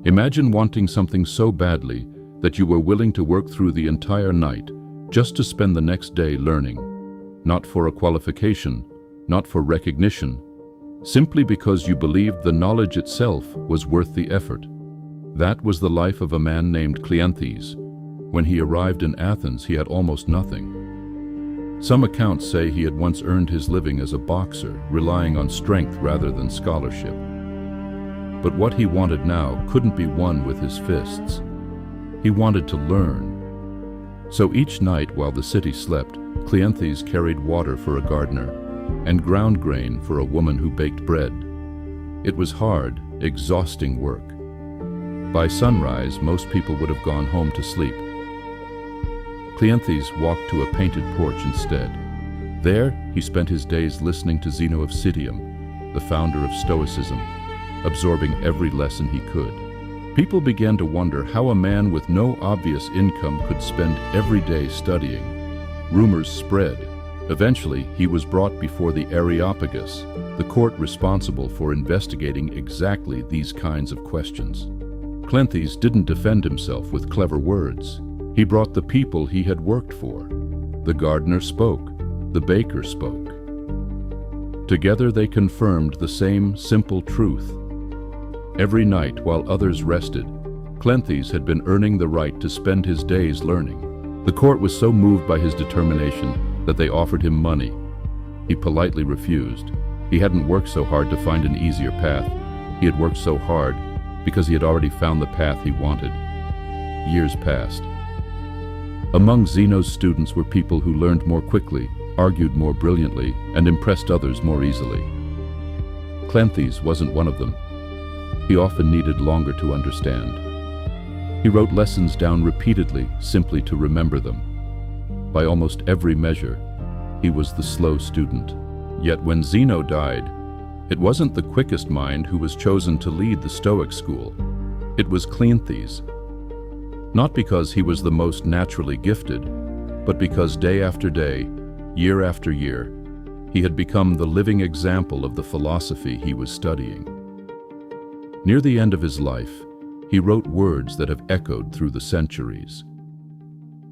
Imagine wanting something so badly that you were willing to work through the entire night just to spend the next day learning, not for a qualification, not for recognition, simply because you believed the knowledge itself was worth the effort. That was the life of a man named Cleanthes. When he arrived in Athens, he had almost nothing. Some accounts say he had once earned his living as a boxer, relying on strength rather than scholarship. But what he wanted now couldn't be won with his fists. He wanted to learn. So each night while the city slept, Cleanthes carried water for a gardener and ground grain for a woman who baked bread. It was hard, exhausting work. By sunrise, most people would have gone home to sleep. Cleanthes walked to a painted porch instead. There, he spent his days listening to Zeno of Citium, the founder of Stoicism, absorbing every lesson he could. People began to wonder how a man with no obvious income could spend every day studying. Rumors spread. Eventually, he was brought before the Areopagus, the court responsible for investigating exactly these kinds of questions. Cleanthes didn't defend himself with clever words. He brought the people he had worked for. The gardener spoke. The baker spoke. Together they confirmed the same simple truth. Every night while others rested, Cleanthes had been earning the right to spend his days learning. The court was so moved by his determination that they offered him money. He politely refused. He hadn't worked so hard to find an easier path. He had worked so hard because he had already found the path he wanted. Years passed. Among Zeno's students were people who learned more quickly, argued more brilliantly, and impressed others more easily. Cleanthes wasn't one of them. He often needed longer to understand. He wrote lessons down repeatedly, simply to remember them. By almost every measure, he was the slow student. Yet when Zeno died, it wasn't the quickest mind who was chosen to lead the Stoic school. It was Cleanthes. Not because he was the most naturally gifted, but because day after day, year after year, he had become the living example of the philosophy he was studying. Near the end of his life, he wrote words that have echoed through the centuries.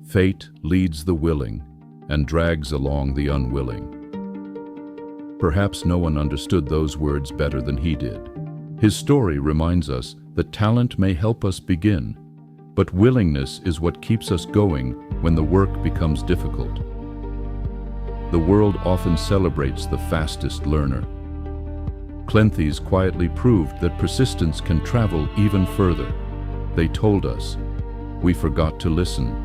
Fate leads the willing and drags along the unwilling. Perhaps no one understood those words better than he did. His story reminds us that talent may help us begin, but willingness is what keeps us going when the work becomes difficult. The world often celebrates the fastest learner. Cleanthes quietly proved that persistence can travel even further. They told us, we forgot to listen.